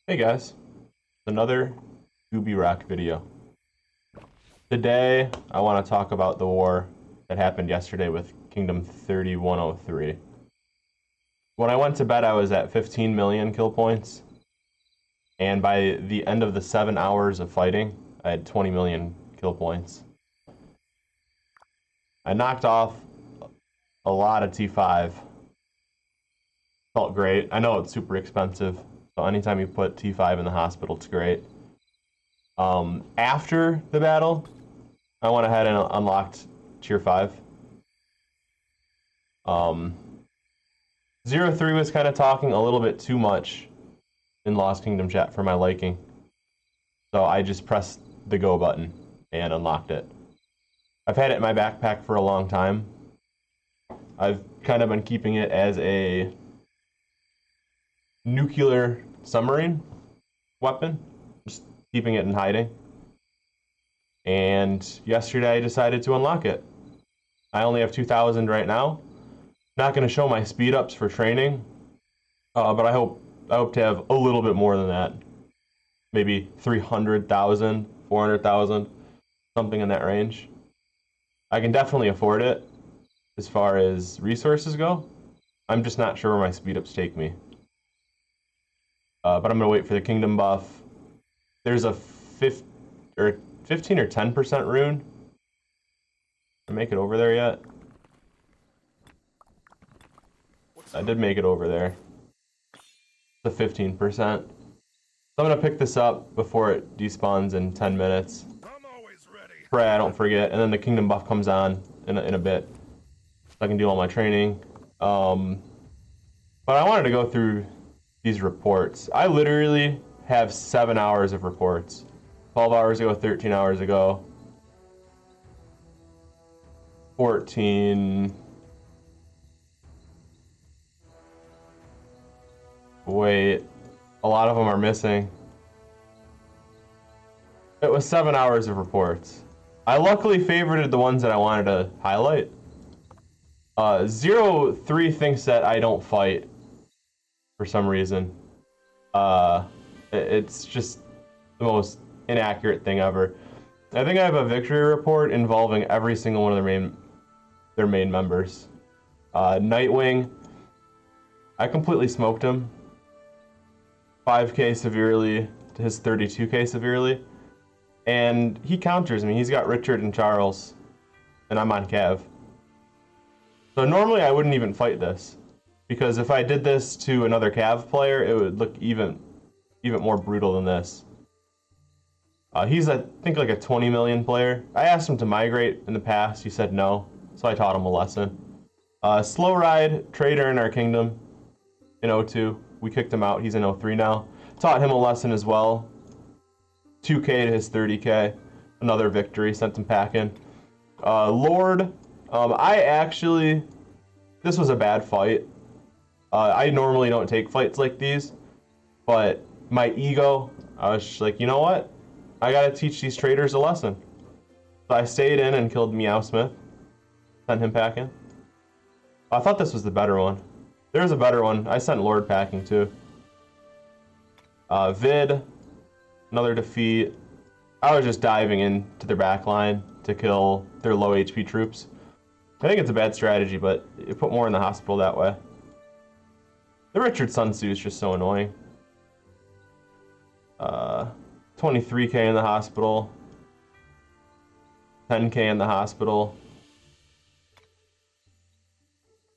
Hey guys, another Gooby Rock video. Today, I want to talk about the war that happened yesterday with Kingdom 3103. When I went to bed, I was at 15 million kill points, and by the end of the 7 hours of fighting, I had 20 million kill points. I knocked off a lot of T5. Felt great. I know it's super expensive, so anytime you put T5 in the hospital, it's great. After the battle, I went ahead and unlocked Tier 5. 03 was kind of talking a little bit too much in Lost Kingdom chat for my liking. So I just pressed the go button and unlocked it. I've had it in my backpack for a long time. I've kind of been keeping it as a nuclear submarine weapon, just keeping it in hiding. And yesterday I decided to unlock it. I only have 2,000 right now. Not going to show my speed ups for training, but I hope to have a little bit more than that. Maybe 300,000, 400,000, something in that range. I can definitely afford it as far as resources go. I'm just not sure where my speed ups take me. But I'm going to wait for the kingdom buff. There's a 15 or 10% rune. Did I make it over there yet? I did make it over there. The 15%. So I'm going to pick this up before it despawns in 10 minutes. Pray I don't forget. And then the kingdom buff comes on in a bit. So I can do all my training. But I wanted to go through these reports. I literally have 7 hours of reports. 12 hours ago, 13 hours ago. 14. Wait, a lot of them are missing. It was 7 hours of reports. I luckily favorited the ones that I wanted to highlight. 03 thinks that I don't fight for some reason. It's just the most inaccurate thing ever. I think I have a victory report involving every single one of their main members. Nightwing, I completely smoked him. 5k severely to his 32k severely. And he counters me. He's got Richard and Charles, and I'm on Cav. So normally I wouldn't even fight this, because if I did this to another Cav player, it would look even more brutal than this. He's, I think, like a 20 million player. I asked him to migrate in the past. He said no, so I taught him a lesson. Slow Ride, trader in our kingdom in 02. We kicked him out. He's in 03 now. Taught him a lesson as well. 2k to his 30k. Another victory. Sent him packing. Lord, this was a bad fight. I normally don't take fights like these, but my ego, I was just like, you know what? I gotta teach these traders a lesson. So I stayed in and killed Meow Smith. Sent him packing. I thought this was the better one. There's a better one. I sent Lord packing too. Vid, another defeat. I was just diving into their backline to kill their low HP troops. I think it's a bad strategy, but you put more in the hospital that way. The Richard Sun Tzu is just so annoying. 23k in the hospital. 10k in the hospital.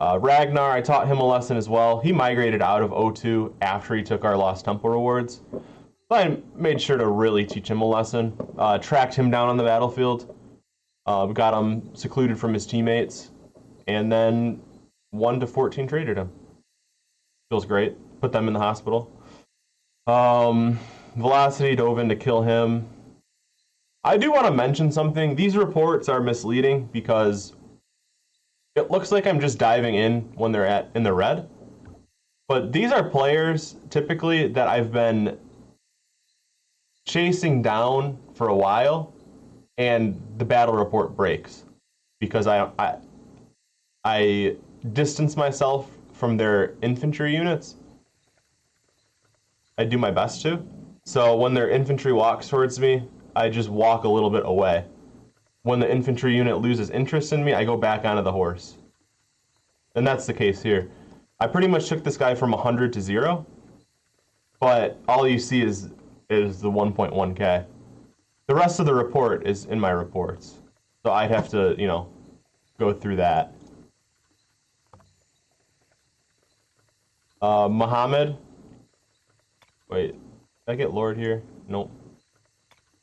Ragnar, I taught him a lesson as well. He migrated out of O2 after he took our Lost Temple rewards. But I made sure to really teach him a lesson. Tracked him down on the battlefield. Got him secluded from his teammates. And then 1 to 14 traded him. Feels great. Put them in the hospital. Velocity dove in to kill him. I do want to mention something. These reports are misleading because it looks like I'm just diving in when they're in the red. But these are players, typically, that I've been chasing down for a while, and the battle report breaks. Because I distance myself from their infantry units. I do my best to. So when their infantry walks towards me, I just walk a little bit away. When the infantry unit loses interest in me, I go back onto the horse. And that's the case here. I pretty much took this guy from 100 to 0, but all you see is the 1.1k. The rest of the report is in my reports. So I'd have to, you know, go through that. Muhammad. Wait, did I get Lord here? Nope.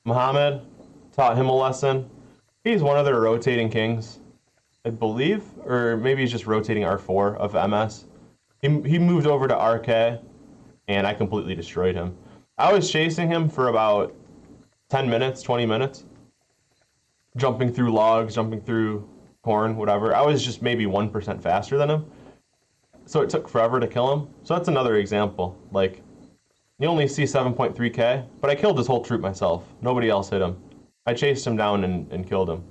Muhammad, taught him a lesson. He's one of their rotating kings, I believe, or maybe he's just rotating R4 of MS. He moved over to RK, and I completely destroyed him. I was chasing him for about 10 minutes, 20 minutes. Jumping through logs, jumping through corn, whatever. I was just maybe 1% faster than him. So it took forever to kill him. So that's another example. Like, you only see 7.3k, but I killed his whole troop myself. Nobody else hit him. I chased him down and killed him.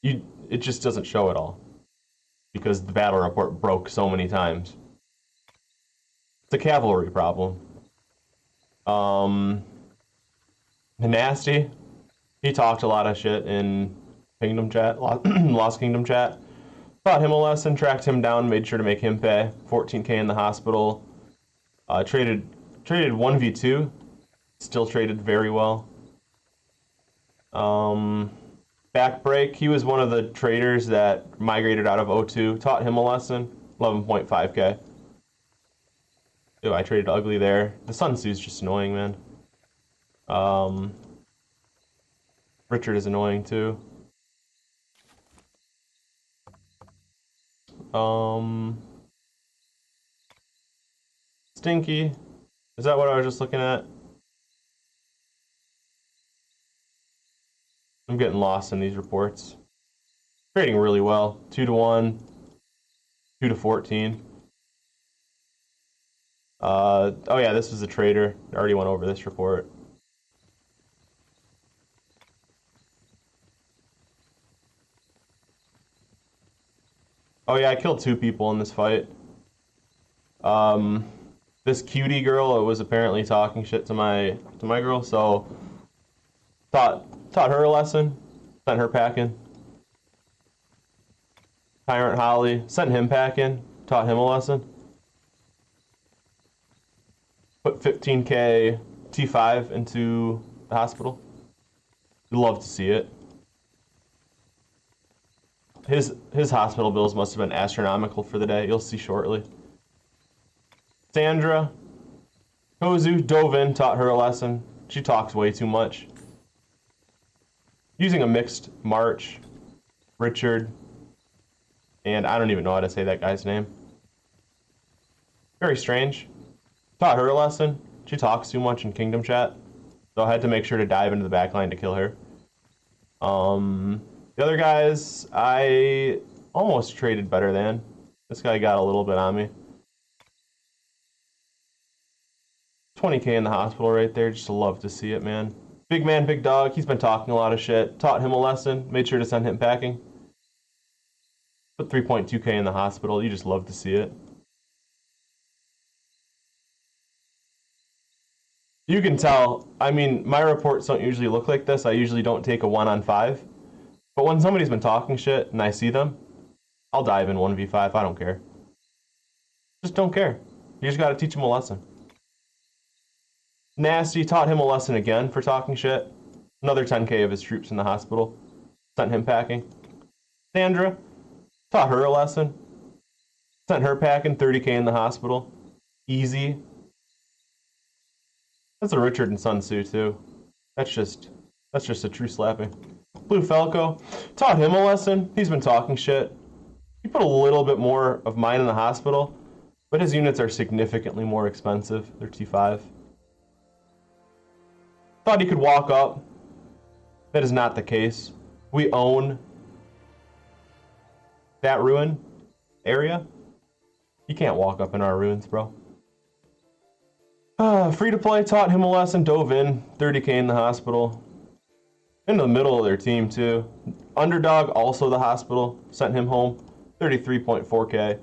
It just doesn't show at all. Because the battle report broke so many times. It's a cavalry problem. Nasty. He talked a lot of shit in Kingdom chat, Lost Kingdom chat. Taught him a lesson, tracked him down, made sure to make him pay. 14k in the hospital. Traded 1v2. Still traded very well. Backbreak, he was one of the traders that migrated out of O2. Taught him a lesson. 11.5k. Ew, I traded ugly there. The Sun Tzu's just annoying, man. Richard is annoying too. Stinky. Is that what I was just looking at? I'm getting lost in these reports. Trading really well. 2-1, 2-14. Oh yeah, this was a trader. I already went over this report. Oh yeah, I killed 2 people in this fight. This cutie girl was apparently talking shit to my girl, so taught her a lesson, sent her packing. Tyrant Holly, sent him packing, taught him a lesson. Put 15k T5 into the hospital. You'd love to see it. His hospital bills must have been astronomical for the day. You'll see shortly. Sandra, Kozu dove in, taught her a lesson. She talks way too much. Using a mixed march, Richard, and I don't even know how to say that guy's name. Very strange. Taught her a lesson. She talks too much in Kingdom chat, so I had to make sure to dive into the backline to kill her. The other guys, I almost traded better than. This guy got a little bit on me. 20k in the hospital right there. Just love to see it, man. Big man, big dog. He's been talking a lot of shit. Taught him a lesson. Made sure to send him packing. Put 3.2k in the hospital. You just love to see it. You can tell. I mean, my reports don't usually look like this. I usually don't take a 1-on-5. But when somebody's been talking shit and I see them, I'll dive in 1v5. I don't care. Just don't care. You just gotta teach him a lesson. Nasty, taught him a lesson again for talking shit. Another 10k of his troops in the hospital. Sent him packing. Sandra, taught her a lesson. Sent her packing, 30k in the hospital. Easy. That's a Richard and Sun Tzu too. That's just a true slapping. Blue Falco, taught him a lesson. He's been talking shit. He put a little bit more of mine in the hospital, but his units are significantly more expensive. They're T5. Thought he could walk up. That is not the case. We own that ruin area. You can't walk up in our ruins, bro. Free to play, taught him a lesson, dove in, 30k in the hospital. In the middle of their team too. Underdog, also the hospital, sent him home, 33.4k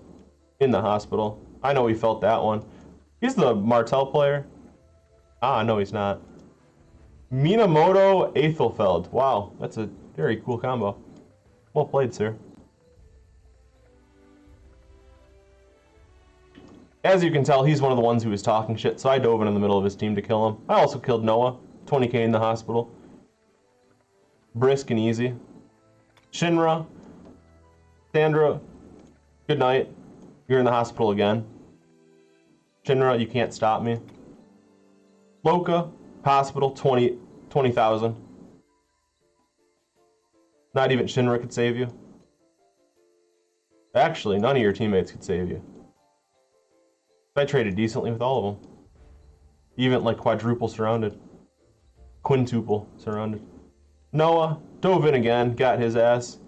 in the hospital. I know he felt that one. He's the Martel player. Ah, no, he's not. Minamoto Aethelfeld. Wow, that's a very cool combo. Well played, sir. As you can tell, he's one of the ones who was talking shit, so I dove in the middle of his team to kill him. I also killed Noah. 20k in the hospital. Brisk and easy. Shinra. Sandra. Good night. You're in the hospital again. Shinra, you can't stop me. Loka. Hospital. 20,000. Not even Shinra could save you. Actually, none of your teammates could save you. I traded decently with all of them. Even like quadruple surrounded. Quintuple surrounded. Noah dove in again, got his ass.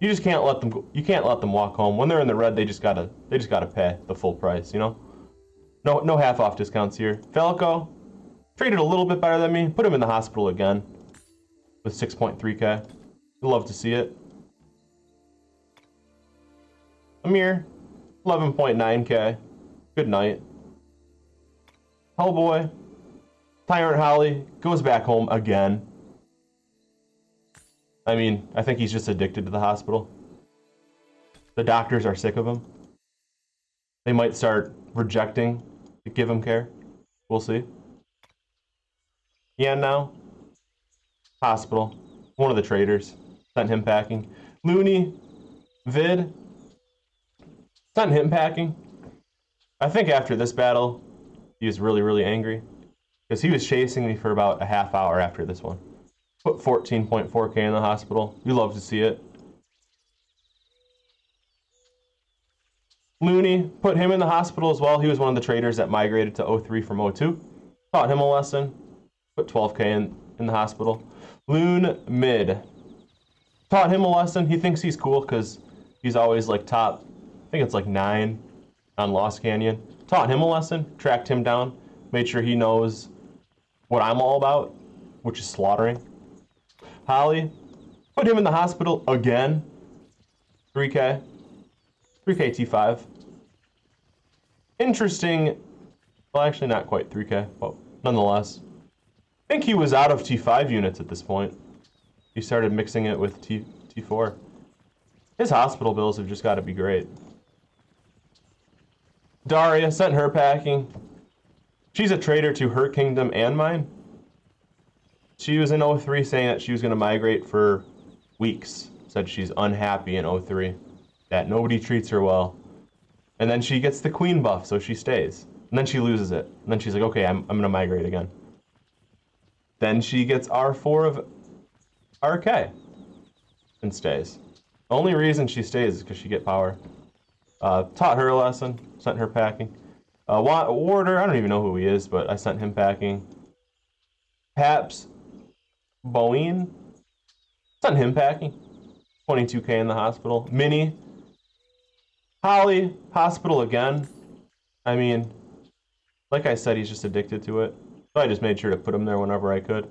You just can't let them go. You can't let them walk home. When they're in the red, they just gotta pay the full price, you know? No half off discounts here. Falco traded a little bit better than me. Put him in the hospital again with 6.3k. I'd love to see it. Amir, 11.9k. Good night. Hellboy. Tyrant Holly goes back home again. I mean, I think he's just addicted to the hospital. The doctors are sick of him. They might start rejecting to give him care. We'll see. Yeah, now. Hospital. One of the traders. Sent him packing. Looney. Vid. Sent him packing. I think after this battle, he was really, really angry. Because he was chasing me for about a half hour after this one. Put 14.4k in the hospital. We love to see it. Looney, put him in the hospital as well. He was one of the traders that migrated to 03 from 02. Taught him a lesson. Put 12k in the hospital. Loon mid. Taught him a lesson. He thinks he's cool because he's always like top, I think it's like 9 on Lost Canyon. Taught him a lesson. Tracked him down. Made sure he knows what I'm all about, which is slaughtering. Holly, put him in the hospital again. 3k. 3k T5. Interesting. Well, actually not quite 3k, but nonetheless. I think he was out of T5 units at this point. He started mixing it with T4. His hospital bills have just got to be great. Daria, sent her packing. She's a traitor to her kingdom and mine. She was in 03 saying that she was going to migrate for weeks. Said she's unhappy in 03. That nobody treats her well. And then she gets the queen buff, so she stays. And then she loses it. And then she's like, okay, I'm going to migrate again. Then she gets R4 of RK. And stays. The only reason she stays is because she get power. Taught her a lesson. Sent her packing. Warder, I don't even know who he is, but I sent him packing. Paps, Boeing, sent him packing. 22k in the hospital. Minnie, Holly, hospital again. I mean, like I said, he's just addicted to it. So I just made sure to put him there whenever I could.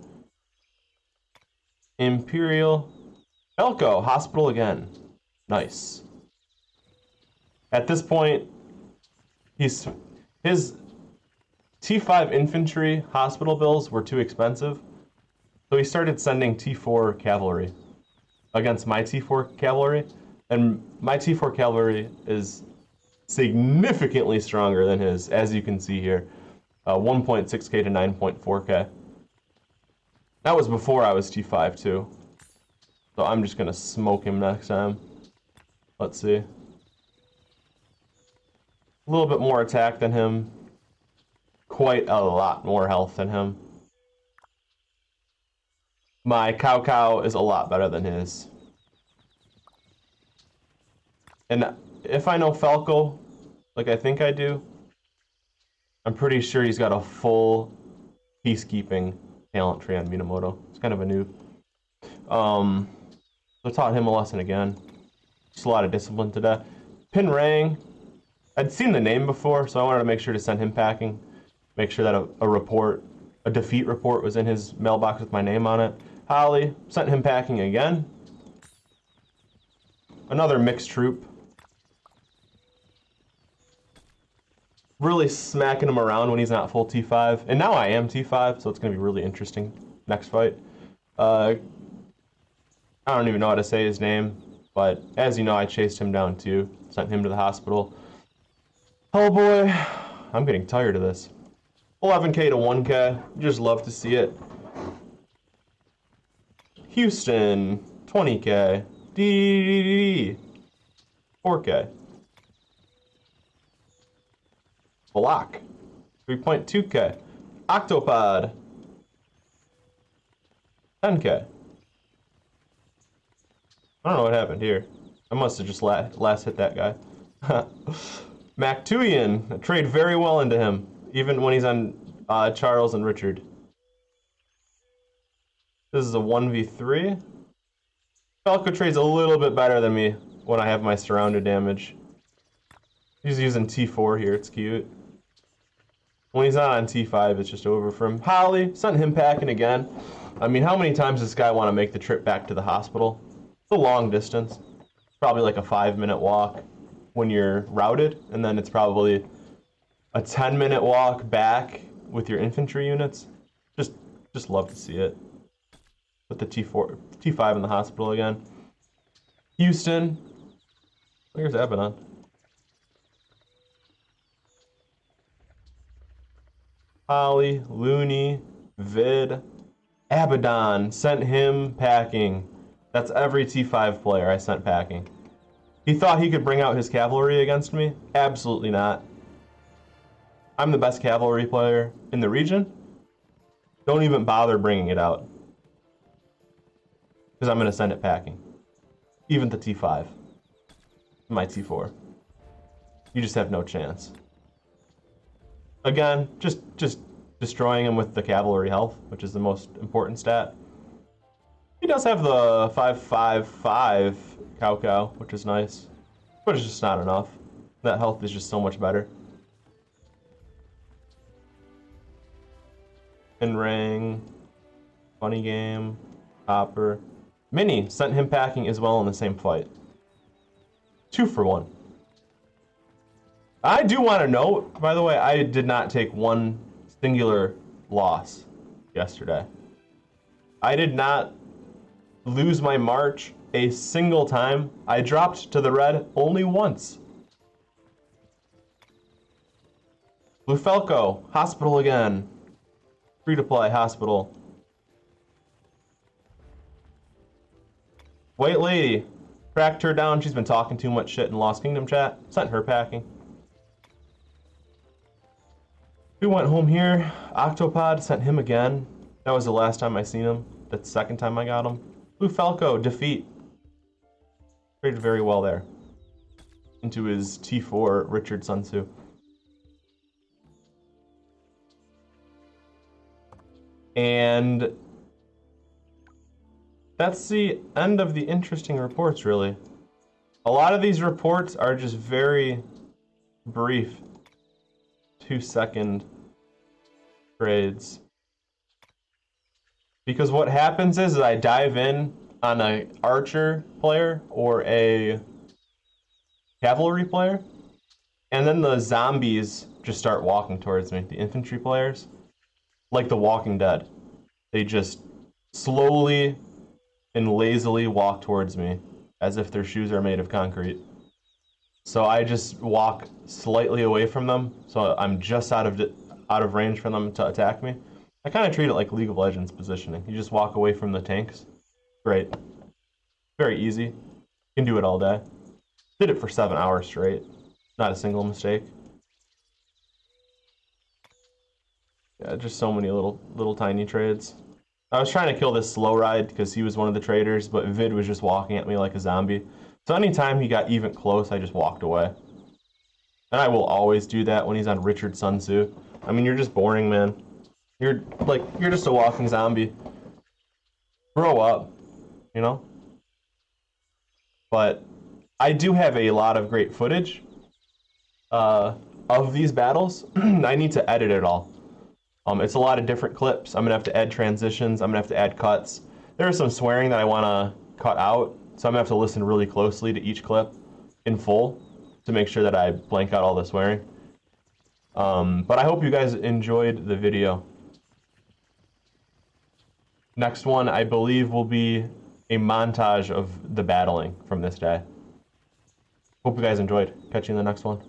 Imperial, Elko, hospital again. Nice. At this point, his T5 infantry hospital bills were too expensive, so he started sending T4 cavalry against my T4 cavalry, and my T4 cavalry is significantly stronger than his, as you can see here, 1.6k to 9.4k. That was before I was T5 too, so I'm just gonna smoke him next time. Let's see. A little bit more attack than him. Quite a lot more health than him. My Cow is a lot better than his. And if I know Falco, like I think I do, I'm pretty sure he's got a full peacekeeping talent tree on Minamoto. It's kind of a noob. So taught him a lesson again. Just a lot of discipline today. Pinrang. I'd seen the name before, so I wanted to make sure to send him packing. Make sure that a defeat report was in his mailbox with my name on it. Holly, sent him packing again. Another mixed troop. really smacking him around when he's not full T5. And now I am T5, so it's going to be really interesting next fight. I don't even know how to say his name, but as you know, I chased him down too, sent him to the hospital. Oh boy, I'm getting tired of this. 11K to 1K, just love to see it. Houston, 20K. D 4K. Block, 3.2K. Octopod, 10K. I don't know what happened here. I must have just last hit that guy. Mactuian, I trade very well into him, even when he's on Charles and Richard. This is a 1v3. Falco trades a little bit better than me when I have my surrounded damage. He's using T4 here, it's cute. When he's not on T5, it's just over for him. Holly, sent him packing again. I mean, how many times does this guy want to make the trip back to the hospital? It's a long distance. Probably like a 5-minute walk when you're routed, and then it's probably a 10-minute walk back with your infantry units. Just love to see it. With the T5 in the hospital again. Houston. Where's Abaddon? Holly, Looney, Vid, Abaddon, sent him packing. That's every T5 player I sent packing. He thought he could bring out his cavalry against me? Absolutely not. I'm the best cavalry player in the region. Don't even bother bringing it out. Because I'm going to send it packing. Even to T5. My T4. You just have no chance. Again, just destroying him with the cavalry health, which is the most important stat. He does have the 555 Cow, which is nice. But it's just not enough. That health is just so much better. And Ring. Funny Game. Hopper. Mini sent him packing as well in the same fight. 2 for 1. I do want to note, by the way, I did not take one singular loss yesterday. I did not lose my march a single time. I dropped to the red only once. Blue Falco, hospital again. Free to play, hospital. White Lady, tracked her down. She's been talking too much shit in Lost Kingdom chat. Sent her packing. We went home here. Octopod, sent him again. That was the last time I seen him. That's the second time I got him. Blue Falco, defeat. Traded very well there. Into his T4, Richard Sun Tzu. And that's the end of the interesting reports, really. A lot of these reports are just very brief 2-second trades. Because what happens is I dive in on an archer player or a cavalry player, and then the zombies just start walking towards me, the infantry players. Like The Walking Dead. They just slowly and lazily walk towards me as if their shoes are made of concrete. So I just walk slightly away from them, so I'm just out of range for them to attack me. I kind of treat it like League of Legends positioning. You just walk away from the tanks. Great. Very easy. Can do it all day. Did it for 7 hours straight. Not a single mistake. Yeah, just so many little tiny trades. I was trying to kill this slow ride because he was one of the traders, but Vid was just walking at me like a zombie. So anytime he got even close, I just walked away. And I will always do that when he's on Richard Sun Tzu. I mean, you're just boring, man. You're just a walking zombie. Grow up, you know? But I do have a lot of great footage of these battles. I need to edit it all. It's a lot of different clips. I'm going to have to add transitions. I'm going to have to add cuts. There is some swearing that I want to cut out, so I'm going to have to listen really closely to each clip in full to make sure that I blank out all the swearing. But I hope you guys enjoyed the video. Next one, I believe, will be a montage of the battling from this day. Hope you guys enjoyed. Catch you in the next one.